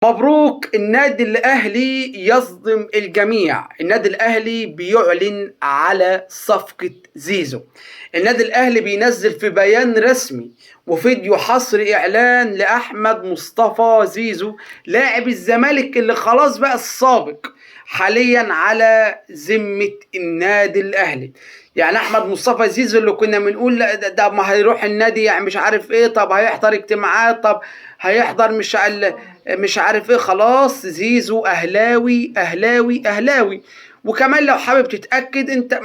مبروك. النادي الأهلي يصدم الجميع. النادي الأهلي بيعلن على صفقة زيزو. النادي الأهلي بينزل في بيان رسمي وفيديو حصري إعلان لأحمد مصطفى زيزو لاعب الزمالك اللي خلاص بقى السابق حاليا على ذمة النادي الأهلي. يعني أحمد مصطفى زيزو اللي كنا بنقول لا ده ما هيروح النادي، يعني مش عارف إيه، طب هيحضر اجتماعات، طب هيحضر مش عارف ايه. خلاص زيزو اهلاوي اهلاوي اهلاوي. وكمان لو حابب تتاكد انت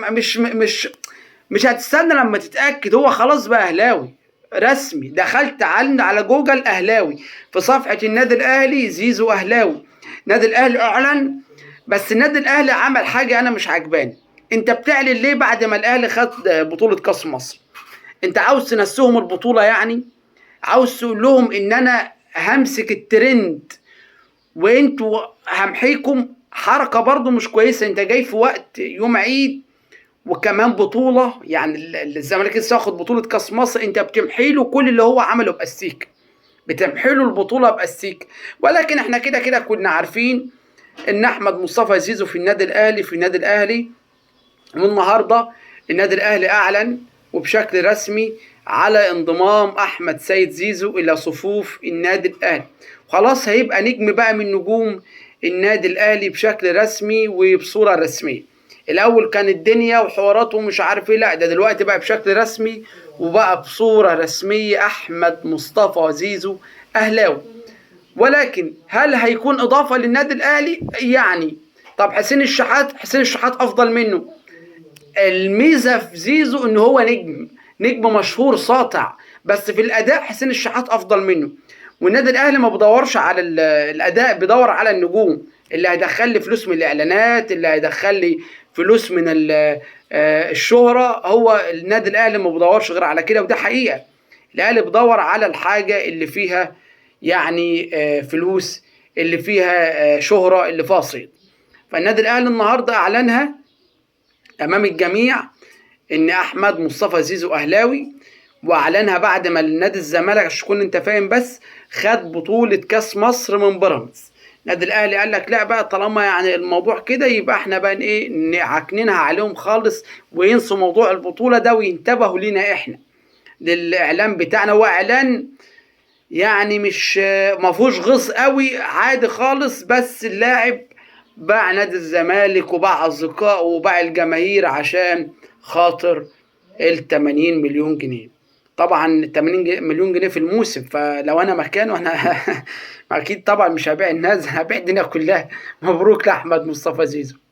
مش هتستنى لما تتاكد، هو خلاص بقى اهلاوي رسمي. دخلت على جوجل اهلاوي في صفحه النادي الاهلي، زيزو اهلاوي. النادي الاهلي اعلن، بس النادي الاهلي عمل حاجه انا مش عجباني. انت بتعلن ليه بعد ما الاهلي خد بطوله كاس مصر؟ انت عاوز تنسيهم البطوله؟ يعني عاوز تقول لهم ان انا همسك الترند وانتوا همحيكم؟ حركة برضو مش كويسة. انت جاي في وقت يوم عيد وكمان بطولة، يعني الزمالك لسه واخد بطولة كاس مصر، انت بتمحي له كل اللي هو عمله باستيك، بتمحي له البطولة باستيك. ولكن احنا كده كده كنا عارفين ان احمد مصطفى زيزو في النادي الاهلي. والنهارده النادي الاهلي اعلن وبشكل رسمي على انضمام احمد سيد زيزو الى صفوف النادي الاهلي. خلاص هيبقى نجم بقى من نجوم النادي الاهلي بشكل رسمي وبصوره رسميه. الاول كان الدنيا وحواراته مش عارف ايه، لا ده دلوقتي بقى بشكل رسمي وبقى بصوره رسميه احمد مصطفى زيزو اهلاوي. ولكن هل هيكون اضافه للنادي الاهلي؟ يعني طب حسين الشحات افضل منه. الميزه في زيزو ان هو نجم مشهور ساطع، بس في الاداء حسين الشحات افضل منه. والنادي الاهلي ما بيدورش على الاداء، بيدور على النجوم اللي هيدخل لي فلوس من الاعلانات، اللي هيدخل لي فلوس من الشهره. هو النادي الاهلي ما بيدورش غير على كده، وده حقيقه. الاهلي بيدور على الحاجه اللي فيها يعني فلوس، اللي فيها شهره، اللي فيها صيت. فالنادي الاهلي النهارده اعلنها امام الجميع ان احمد مصطفى زيزو اهلاوي، واعلنها بعد ما النادي الزمالك عشان تكون انت فاهم بس خد بطوله كاس مصر من بيراميدز. النادي الاهلي قال لك لا بقى، طالما يعني الموضوع كده يبقى احنا بقى ايه نعكنينها عليهم خالص وينسوا موضوع البطوله ده وينتبهوا لينا احنا للاعلان بتاعنا. هو اعلان يعني مش مفهوش غص قوي، عادي خالص، بس اللاعب باع نادي الزمالك وباع اصدقائه وباع الجماهير عشان خاطر ال 80 مليون جنيه. طبعا 80 مليون جنيه في الموسم، فلو انا مكانه انا اكيد طبعا مش هبيع الناس، هبيع الدنيا كلها. مبروك لاحمد مصطفى زيزو.